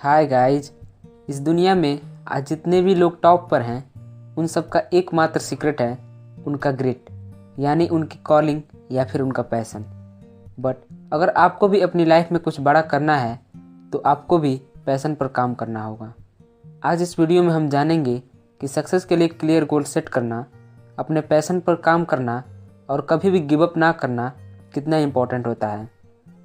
Hi guys. इस दुनिया में आज जितने भी लोग टॉप पर हैं उन सब का एकमात्र सीक्रेट है उनका ग्रिट, यानी उनकी कॉलिंग या फिर उनका पैशन। बट अगर आपको भी अपनी लाइफ में कुछ बड़ा करना है तो आपको भी पैशन पर काम करना होगा। आज इस वीडियो में हम जानेंगे कि सक्सेस के लिए क्लियर गोल सेट करना, अपने पैशन पर काम करना और कभी भी गिव अप ना करना कितना इम्पोर्टेंट होता है।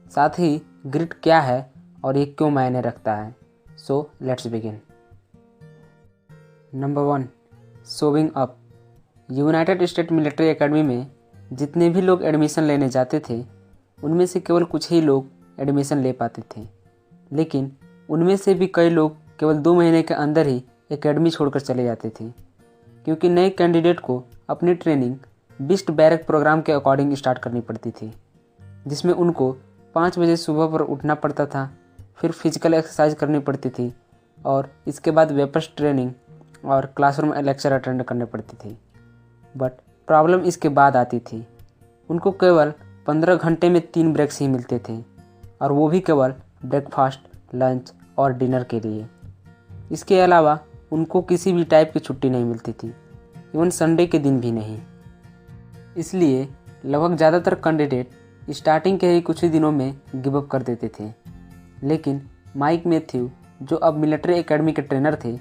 साथ ही ग्रिट क्या है और ये क्यों मायने रखता है। So let's begin. Number 1, showing up. United state military academy में जितने भी लोग एडमिशन लेने जाते थे उनमें से केवल कुछ ही लोग एडमिशन ले पाते थे, लेकिन उनमें से भी कई लोग केवल 2 महीने के अंदर ही एकेडमी छोड़कर चले जाते थे, क्योंकि नए कैंडिडेट को अपनी ट्रेनिंग बिस्ट बैरक प्रोग्राम के अकॉर्डिंग स्टार्ट करनी पड़ती थी, जिसमें उनको 5 बजे सुबह पर उठना पड़ता था, फिर फिजिकल एक्सरसाइज करनी पड़ती थी और इसके बाद वेपर्स ट्रेनिंग और क्लासरूम लेक्चर अटेंड करने पड़ती थी। बट प्रॉब्लम इसके बाद आती थी। उनको केवल 15 घंटे में 3 ब्रेक्स ही मिलते थे, और वो भी केवल ब्रेकफास्ट, लंच और डिनर के लिए। इसके अलावा उनको किसी भी टाइप की छुट्टी नहीं मिलती थी, इवन संडे के दिन भी नहीं। इसलिए लगभग ज़्यादातर कैंडिडेट स्टार्टिंग के ही कुछ ही दिनों में गिव अप कर देते थे। लेकिन माइक मैथ्यू, जो अब मिलिट्री एकेडमी के ट्रेनर थे,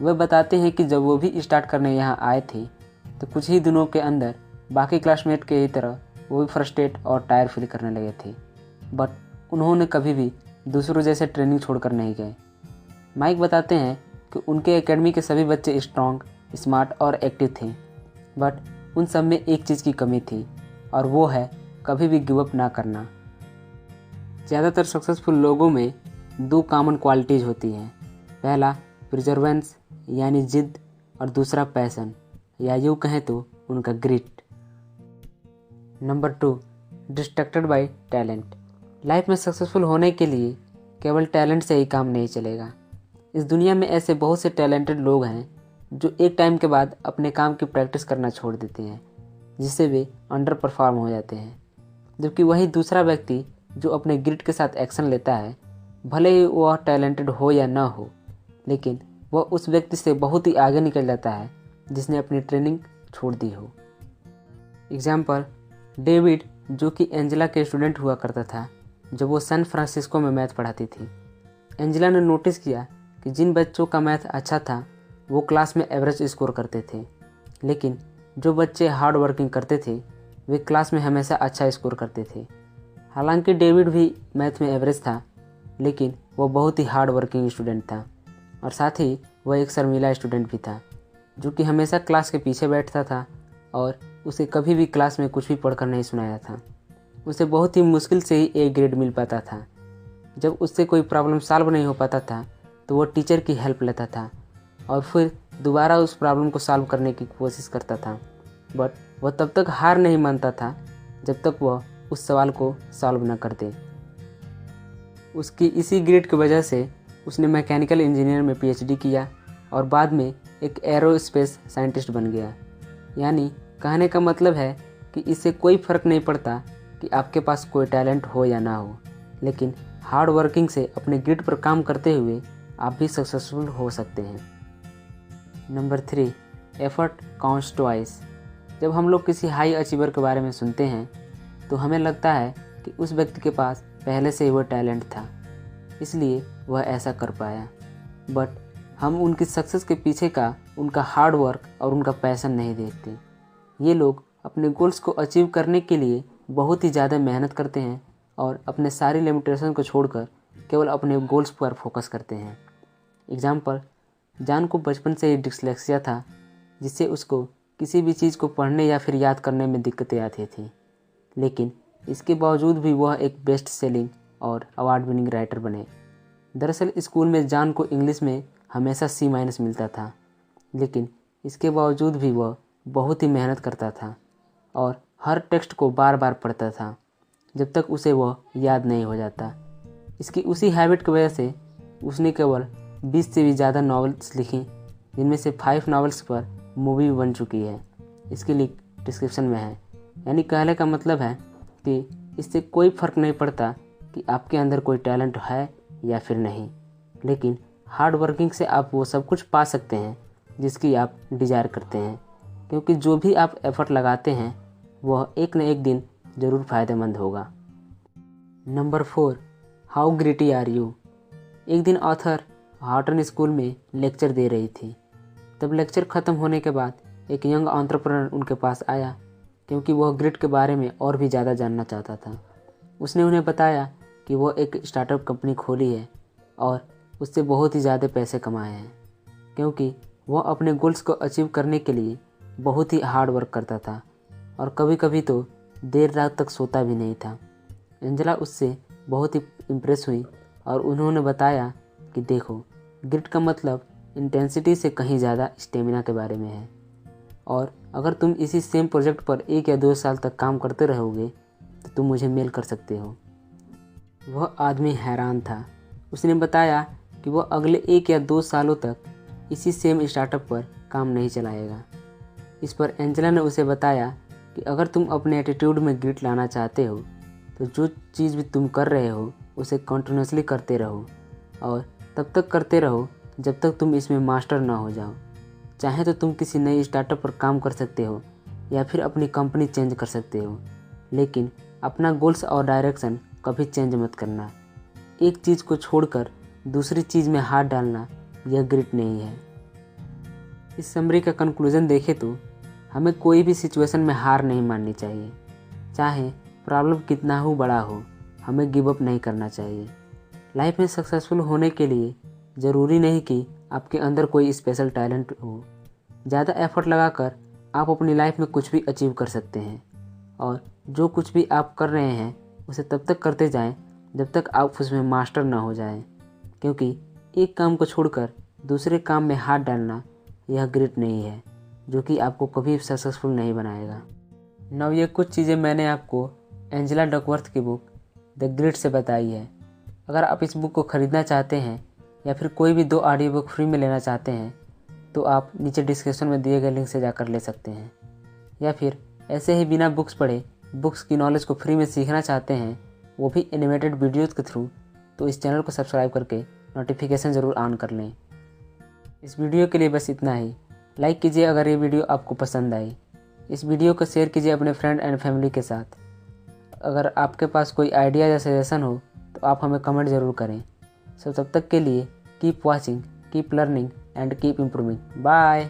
वह बताते हैं कि जब वो भी स्टार्ट करने यहाँ आए थे तो कुछ ही दिनों के अंदर बाकी क्लासमेट के ही तरह वो भी फ्रस्ट्रेट और टायर फील करने लगे थे। बट उन्होंने कभी भी दूसरों जैसे ट्रेनिंग छोड़कर नहीं गए। माइक बताते हैं कि उनके एकेडमी के सभी बच्चे स्ट्रॉन्ग, स्मार्ट और एक्टिव थे, बट उन सब में एक चीज़ की कमी थी, और वो है कभी भी गिव अप ना करना। ज़्यादातर सक्सेसफुल लोगों में 2 कॉमन क्वालिटीज़ होती हैं। पहला प्रिजर्वेंस यानी जिद, और दूसरा पैशन, या यूँ कहें तो उनका grit. Number 2, distracted by talent. Life में सक्सेसफुल होने के लिए केवल टैलेंट से ही काम नहीं चलेगा। इस दुनिया में ऐसे बहुत से टैलेंटेड लोग हैं जो एक टाइम के बाद अपने काम की प्रैक्टिस करना छोड़ देते हैं, जिससे वे अंडर परफॉर्म हो जाते हैं। जबकि वही दूसरा व्यक्ति जो अपने ग्रिट के साथ एक्शन लेता है, भले ही वह टैलेंटेड हो या ना हो, लेकिन वह उस व्यक्ति से बहुत ही आगे निकल जाता है जिसने अपनी ट्रेनिंग छोड़ दी हो। एग्जाम्पल, डेविड, जो कि एंजेला के स्टूडेंट हुआ करता था जब वो सैन फ्रांसिस्को में मैथ पढ़ाती थी। एंजेला ने नोटिस किया कि जिन बच्चों का मैथ अच्छा था वो क्लास में एवरेज स्कोर करते थे, लेकिन जो बच्चे हार्ड वर्किंग करते थे वे क्लास में हमेशा अच्छा स्कोर करते थे। हालांकि डेविड भी मैथ में एवरेज था, लेकिन वह बहुत ही हार्ड वर्किंग स्टूडेंट था, और साथ ही वह एक शर्मीला स्टूडेंट भी था जो कि हमेशा क्लास के पीछे बैठता था और उसे कभी भी क्लास में कुछ भी पढ़कर नहीं सुनाया था। उसे बहुत ही मुश्किल से ही A ग्रेड मिल पाता था। जब उससे कोई प्रॉब्लम सॉल्व नहीं हो पाता था तो वह टीचर की हेल्प लेता था और फिर दोबारा उस प्रॉब्लम को सॉल्व करने की कोशिश करता था। बट वह तब तक हार नहीं मानता था जब तक वह उस सवाल को सॉल्व न कर दे। उसकी इसी ग्रेड की वजह से उसने मैकेनिकल इंजीनियर में PhD किया और बाद में एक एरोस्पेस साइंटिस्ट बन गया। यानी कहने का मतलब है कि इससे कोई फ़र्क नहीं पड़ता कि आपके पास कोई टैलेंट हो या ना हो, लेकिन हार्ड वर्किंग से अपने ग्रिड पर काम करते हुए आप भी सक्सेसफुल हो सकते हैं। Number 3, effort counts twice. जब हम लोग किसी हाई अचीवर के बारे में सुनते हैं तो हमें लगता है कि उस व्यक्ति के पास पहले से ही वह टैलेंट था, इसलिए वह ऐसा कर पाया। बट हम उनकी सक्सेस के पीछे का उनका हार्ड वर्क और उनका पैशन नहीं देखते। ये लोग अपने गोल्स को अचीव करने के लिए बहुत ही ज़्यादा मेहनत करते हैं और अपने सारी लिमिटेशन को छोड़कर केवल अपने गोल्स पर फोकस करते हैं। एग्जाम्पल, जॉन को बचपन से ही डिस्लेक्सिया था, जिससे उसको किसी भी चीज़ को पढ़ने या फिर याद करने में दिक्कतें आती थी, लेकिन इसके बावजूद भी वह एक बेस्ट सेलिंग और अवार्ड विनिंग राइटर बने। दरअसल स्कूल में जॉन को इंग्लिश में हमेशा C- मिलता था, लेकिन इसके बावजूद भी वह बहुत ही मेहनत करता था और हर टेक्स्ट को बार बार पढ़ता था जब तक उसे वह याद नहीं हो जाता। इसकी उसी हैबिट की वजह से उसने केवल 20 से भी ज़्यादा नॉवेल्स लिखी, जिनमें से 5 नॉवेल्स पर मूवी बन चुकी है। इसकी लिंक डिस्क्रिप्शन में है। यानी कहने का मतलब है कि इससे कोई फ़र्क नहीं पड़ता कि आपके अंदर कोई टैलेंट है या फिर नहीं, लेकिन हार्ड वर्किंग से आप वो सब कुछ पा सकते हैं जिसकी आप डिज़ायर करते हैं, क्योंकि जो भी आप एफ़र्ट लगाते हैं वह एक न एक दिन ज़रूर फ़ायदेमंद होगा। Number 4, how gritty are you. एक दिन ऑथर हॉटन स्कूल में लेक्चर दे रही थी। तब लेक्चर ख़त्म होने के बाद एक यंग एंटरप्रेन्योर उनके पास आया, क्योंकि वह ग्रिट के बारे में और भी ज़्यादा जानना चाहता था। उसने उन्हें बताया कि वह एक स्टार्टअप कंपनी खोली है और उससे बहुत ही ज़्यादा पैसे कमाए हैं, क्योंकि वह अपने गोल्स को अचीव करने के लिए बहुत ही हार्ड वर्क करता था और कभी कभी तो देर रात तक सोता भी नहीं था। एंजेला उससे बहुत ही इम्प्रेस हुई और उन्होंने बताया कि देखो, ग्रिट का मतलब इंटेंसिटी से कहीं ज़्यादा स्टेमिना के बारे में है, और अगर तुम इसी सेम प्रोजेक्ट पर 1 या 2 साल तक काम करते रहोगे तो तुम मुझे मेल कर सकते हो। वह आदमी हैरान था। उसने बताया कि वह अगले 1 या 2 सालों तक इसी सेम स्टार्टअप पर काम नहीं चलाएगा। इस पर एंजेला ने उसे बताया कि अगर तुम अपने एटीट्यूड में ग्रिट लाना चाहते हो तो जो चीज़ भी तुम कर रहे हो उसे कंटिन्यूसली करते रहो, और तब तक करते रहो जब तक तुम इसमें मास्टर ना हो जाओ। चाहे तो तुम किसी नई स्टार्टअप पर काम कर सकते हो या फिर अपनी कंपनी चेंज कर सकते हो, लेकिन अपना गोल्स और डायरेक्शन कभी चेंज मत करना। एक चीज़ को छोड़कर दूसरी चीज़ में हाथ डालना यह ग्रिट नहीं है। इस समरी का कंक्लूजन देखें तो हमें कोई भी सिचुएशन में हार नहीं माननी चाहिए। चाहे प्रॉब्लम कितना हो बड़ा हो, हमें गिव अप नहीं करना चाहिए। लाइफ में सक्सेसफुल होने के लिए ज़रूरी नहीं कि आपके अंदर कोई स्पेशल टैलेंट हो। ज़्यादा एफर्ट लगाकर आप अपनी लाइफ में कुछ भी अचीव कर सकते हैं, और जो कुछ भी आप कर रहे हैं उसे तब तक करते जाएं जब तक आप उसमें मास्टर ना हो जाएं, क्योंकि एक काम को छोड़कर दूसरे काम में हाथ डालना यह ग्रिट नहीं है, जो कि आपको कभी सक्सेसफुल नहीं बनाएगा। नव ये कुछ चीज़ें मैंने आपको एंजेला डकवर्थ की बुक द ग्रिट से बताई है। अगर आप इस बुक को ख़रीदना चाहते हैं या फिर कोई भी 2 ऑडियो बुक फ्री में लेना चाहते हैं तो आप नीचे डिस्क्रिप्शन में दिए गए लिंक से जाकर ले सकते हैं, या फिर ऐसे ही बिना बुक्स पढ़े बुक्स की नॉलेज को फ्री में सीखना चाहते हैं, वो भी एनिमेटेड वीडियोज़ के थ्रू, तो इस चैनल को सब्सक्राइब करके नोटिफिकेशन ज़रूर ऑन कर लें। इस वीडियो के लिए बस इतना ही। लाइक कीजिए अगर ये वीडियो आपको पसंद आई। इस वीडियो को शेयर कीजिए अपने फ्रेंड एंड फैमिली के साथ। अगर आपके पास कोई आइडिया या सजेशन हो तो आप हमें कमेंट ज़रूर करें। तब तक के लिए keep watching, keep learning and keep improving. Bye.